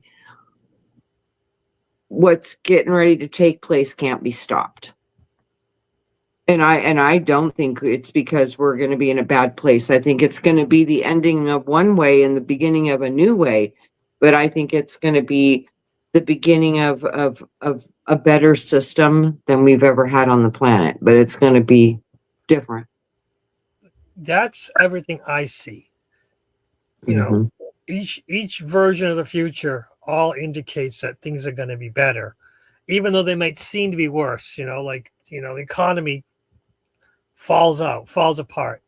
what's getting ready to take place can't be stopped. And I don't think it's because we're going to be in a bad place. I think it's going to be the ending of one way and the beginning of a new way. But I think it's going to be the beginning of a better system than we've ever had on the planet. But it's going to be different. That's everything I see. Each version of the future all indicates that things are going to be better, even though they might seem to be worse. The economy falls apart.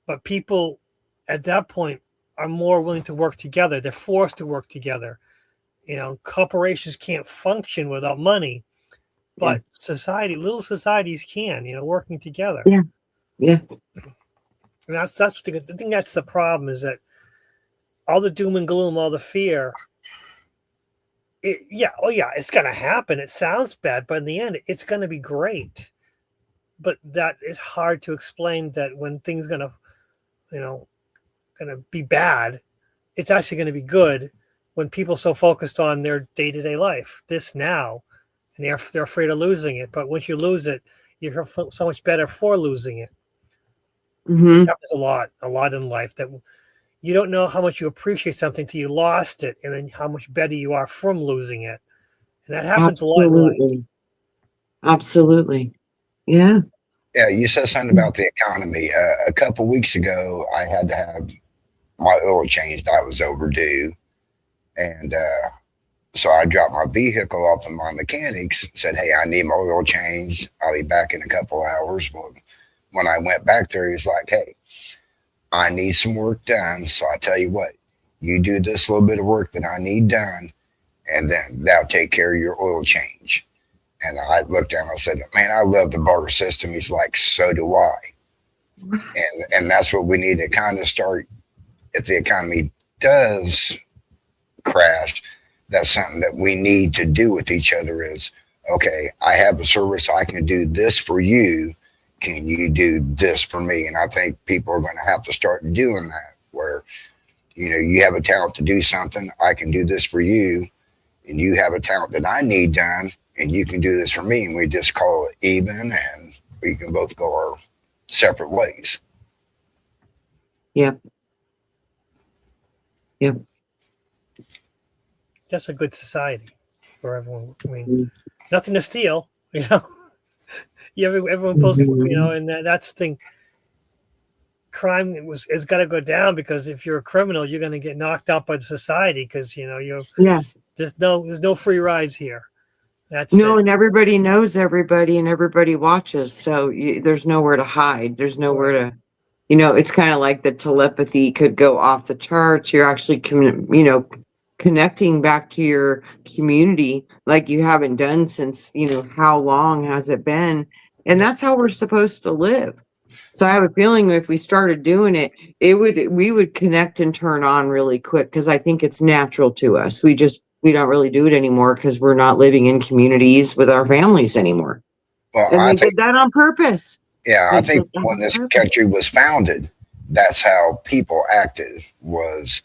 But people at that point are more willing to work together. They're forced to work together. Corporations can't function without money, but little societies can, working together. Yeah. Yeah. And that's what I think that's the problem, is that all the doom and gloom, all the fear, it's going to happen. It sounds bad, but in the end, it's going to be great. But that is hard to explain, that when things going to be bad, it's actually going to be good, when people so focused on their day-to-day life, this now, and they're afraid of losing it. But once you lose it, you're so much better for losing it. Mm-hmm. It happens a lot in life, that you don't know how much you appreciate something till you lost it, and then how much better you are from losing it. And that happens a lot in life. Absolutely. Yeah. Yeah, you said something about the economy. A couple weeks ago, I had to have my oil changed. I was overdue. And so I dropped my vehicle off of my mechanics, said, hey, I need my oil changed. I'll be back in a couple hours. Well, when I went back there, he was like, hey, I need some work done. So I tell you what, you do this little bit of work that I need done, and then that'll take care of your oil change. And I looked at him and I said, man, I love the barter system. He's like, so do I. And that's what we need to kind of start. If the economy does crash, that's something that we need to do with each other is, okay, I have a service. I can do this for you. Can you do this for me? And I think people are going to have to start doing that, where, you have a talent to do something. I can do this for you. And you have a talent that I need done, and you can do this for me. And we just call it even, and we can both go our separate ways. Yep. That's a good society for everyone. I mean, nothing to steal, everyone posts, and that's the thing. Crime is got to go down, because if you're a criminal, you're going to get knocked out by the society, because there's no free rides here. That's it. And everybody knows everybody, and everybody watches, so there's nowhere to hide. There's nowhere to, it's kind of like the telepathy could go off the charts. You're actually connecting back to your community like you haven't done since, how long has it been? And that's how we're supposed to live. So I have a feeling if we started doing it, we would connect and turn on really quick, because I think it's natural to us. We don't really do it anymore because we're not living in communities with our families anymore. Well, And they did that on purpose. Yeah, I think when this country was founded, that's how people acted was,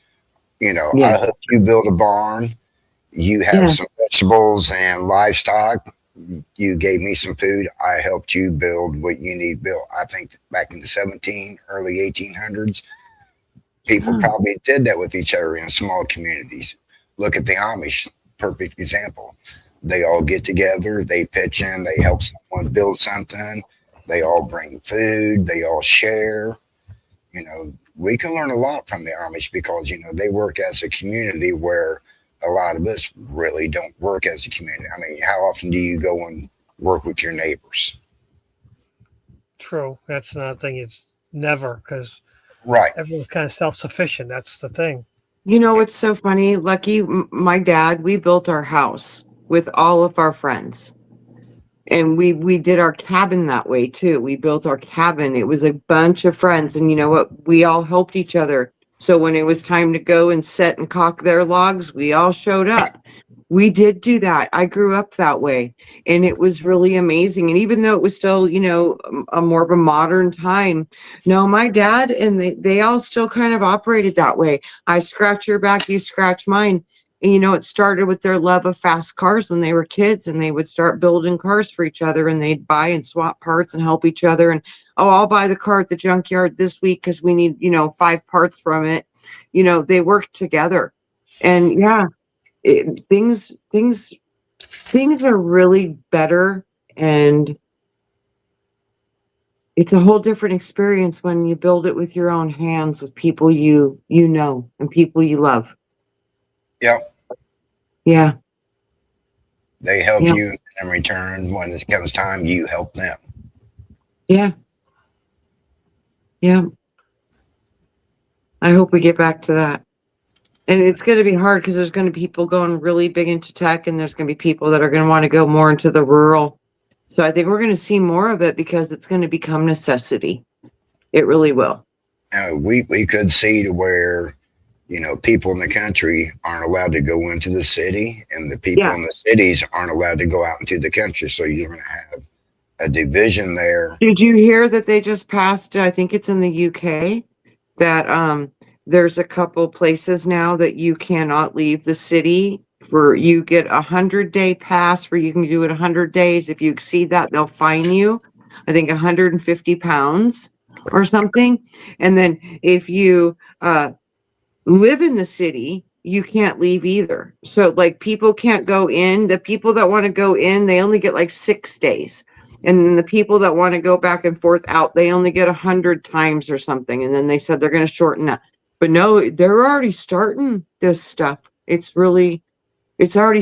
I helped you build a barn. You have some vegetables and livestock. You gave me some food. I helped you build what you need built. I think back in the early 1800s, people probably did that with each other in small communities. Look at the Amish, perfect example. They all get together, they pitch in, they help someone build something. They all bring food, they all share. We can learn a lot from the Amish, because, they work as a community where a lot of us really don't work as a community. I mean, how often do you go and work with your neighbors? True. That's another thing. It's never, because right, everyone's kind of self-sufficient. That's the thing. It's so funny, Lucky. My dad, we built our house with all of our friends. And we did our cabin that way too. We built our cabin. It was a bunch of friends, and you know what? We all helped each other. So when it was time to go and set and caulk their logs, we all showed up. We did do that. I grew up that way, and it was really amazing. And even though it was still, a more of a modern time, no, my dad and they all still kind of operated that way. I scratch your back, you scratch mine. And, it started with their love of fast cars when they were kids, and they would start building cars for each other, and they'd buy and swap parts and help each other. And, oh, I'll buy the car at the junkyard this week because we need, 5 parts from it. They worked together. And things are really better, and it's a whole different experience when you build it with your own hands, with people you know and people you love. Yep. Yeah. They help you in return. When it comes time, you help them. Yeah. Yeah. I hope we get back to that. And it's going to be hard because there's going to be people going really big into tech, and there's going to be people that are going to want to go more into the rural. So I think we're going to see more of it because it's going to become necessity. It really will. We could see to where, people in the country aren't allowed to go into the city, and the people in the cities aren't allowed to go out into the country. So you're going to have a division there. Did you hear that they just passed, I think it's in the UK, that there's a couple places now that you cannot leave the city for, you get a 100-day pass where you can do it 100 days. If you exceed that, they'll fine you, I think 150 pounds or something. And then if you live in the city, you can't leave either. So like people can't go in. The people that want to go in, they only get like 6 days. And then the people that want to go back and forth out, they only get 100 times or something. And then they said they're going to shorten that. But no, they're already starting this stuff. It's already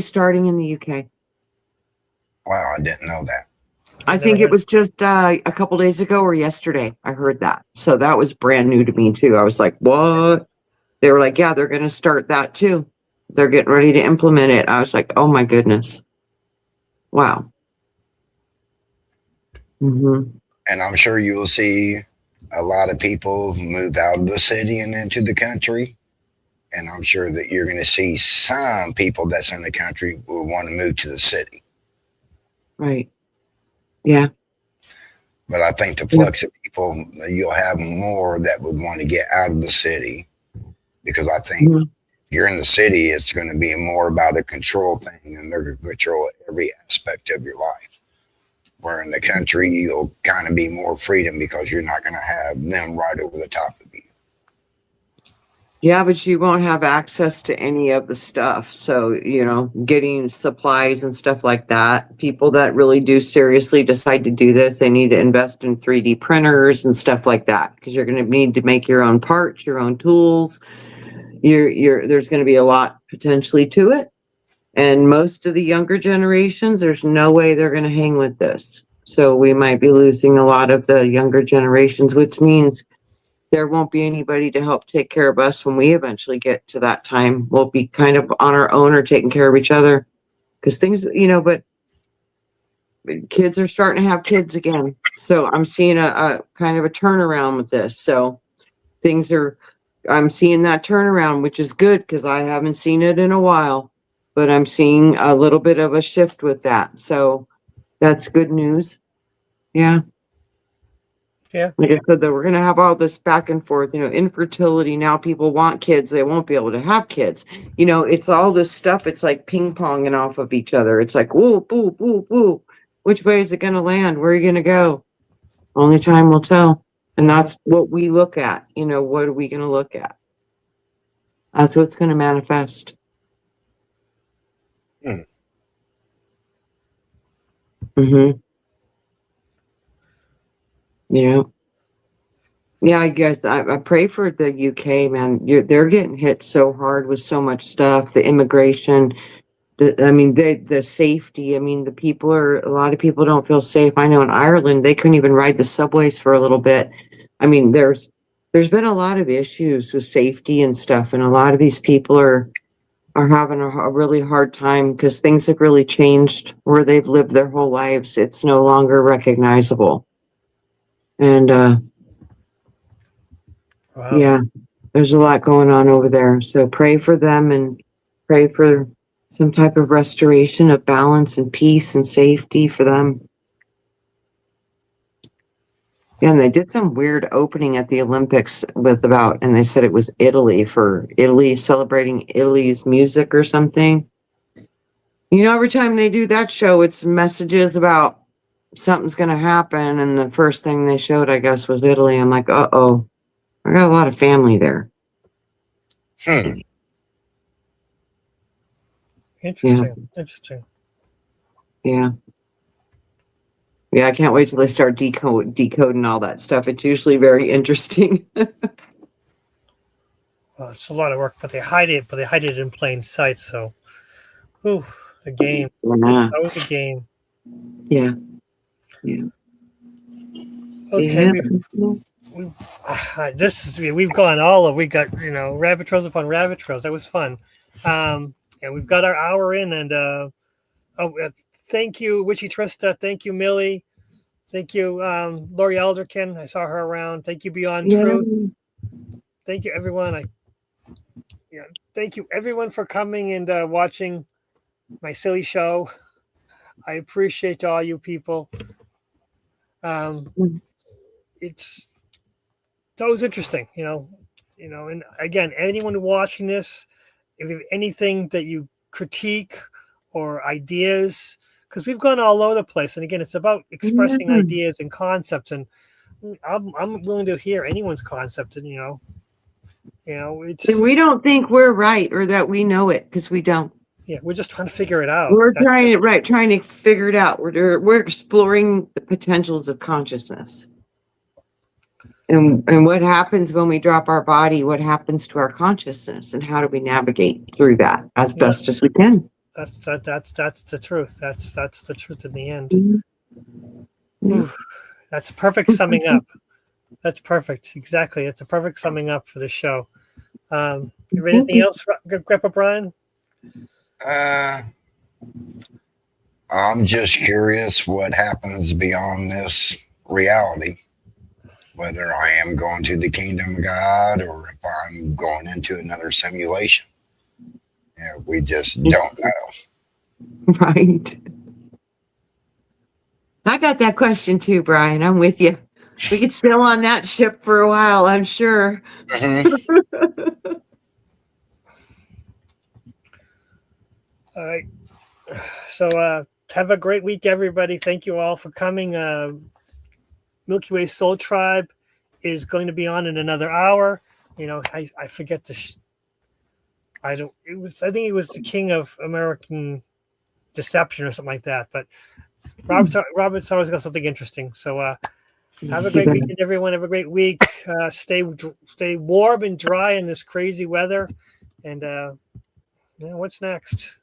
starting in the UK. Wow, I didn't know that. I think it was just a couple days ago or yesterday. I heard that. So that was brand new to me too. I was like, what? They were like, yeah, they're going to start that too. They're getting ready to implement it. I was like, oh my goodness. Wow. Mm-hmm. And I'm sure you will see a lot of people move out of the city and into the country. And I'm sure that you're going to see some people that's in the country will want to move to the city. Right. Yeah. But I think the flux of people, you'll have more that would want to get out of the city, because I think if you're in the city, it's going to be more about a control thing, and they're going to control every aspect of your life. Where in the country, you'll kind of be more freedom because you're not going to have them right over the top of you. Yeah, but you won't have access to any of the stuff. So, getting supplies and stuff like that, people that really do seriously decide to do this, they need to invest in 3D printers and stuff like that, because you're going to need to make your own parts, your own tools. There's going to be a lot potentially to it. And most of the younger generations, there's no way they're going to hang with this. So we might be losing a lot of the younger generations, which means there won't be anybody to help take care of us when we eventually get to that time. We'll be kind of on our own or taking care of each other, because things, but kids are starting to have kids again. So I'm seeing a kind of a turnaround with this. So I'm seeing that turnaround, which is good because I haven't seen it in a while, but I'm seeing a little bit of a shift with that. So that's good news. Yeah. Yeah. Like I said, that we're going to have all this back and forth, infertility. Now people want kids. They won't be able to have kids. It's all this stuff. It's like ping ponging off of each other. It's like, woo, boo, boo, boo. Which way is it going to land? Where are you going to go? Only time will tell. And that's what we look at. What are we going to look at? That's what's going to manifest. Mm-hmm. Yeah. Yeah, I guess I pray for the UK, man. They're getting hit so hard with so much stuff, the immigration, the safety. A lot of people don't feel safe. I know in Ireland, they couldn't even ride the subways for a little bit. There's been a lot of issues with safety and stuff, and a lot of these people are having a really hard time because things have really changed where they've lived their whole lives. It's no longer recognizable. And Wow. yeah, there's a lot going on over there. So pray for them and pray for some type of restoration of balance and peace and safety for them. Yeah, and they did some weird opening at the Olympics and they said it was Italy, for Italy, celebrating Italy's music or something. Every time they do that show, it's messages about something's going to happen. And the first thing they showed, I guess, was Italy. I'm like, uh-oh, I got a lot of family there. Interesting. Interesting. Yeah. Yeah, I can't wait till they start decoding all that stuff. It's usually very interesting. Well, it's a lot of work, but they hide it in plain sight. So, the game. Yeah. That was a game. Yeah. Yeah. Okay, Yeah. we've we've gone all of, we got, rabbit trails upon rabbit trails. That was fun. And we've got our hour in, and thank you, Witchy Trista. Thank you, Millie. Thank you, Lori Alderkin. I saw her around. Thank you, Beyond Truth. Thank you, everyone. Thank you, everyone, for coming and watching my silly show. I appreciate all you people. It's always interesting, and again, anyone watching this, if you have anything that you critique or ideas, because we've gone all over the place, and again, it's about expressing ideas and concepts, and I'm willing to hear anyone's concept, and it's, and we don't think we're right or that we know it, because we don't. Yeah, we're just trying to figure it out. We're trying to figure it out. We're exploring the potentials of consciousness. And what happens when we drop our body, what happens to our consciousness, and how do we navigate through that as best as we can? That's the truth. That's the truth in the end. Mm-hmm. That's perfect summing up. That's perfect. Exactly. It's a perfect summing up for the show. Anything else, Grandpa Brian? I'm just curious what happens beyond this reality. Whether I am going to the kingdom of God or if I'm going into another simulation. We just don't know. Right. I got that question too, Brian. I'm with you. We could sail on that ship for a while, I'm sure. Mm-hmm. All right. So have a great week, everybody. Thank you all for coming. Milky Way Soul Tribe is going to be on in another hour. I forget I think it was the King of American Deception or something like that. But Robert's always got something interesting. So have a great weekend, everyone. Have a great week. Stay warm and dry in this crazy weather. And what's next?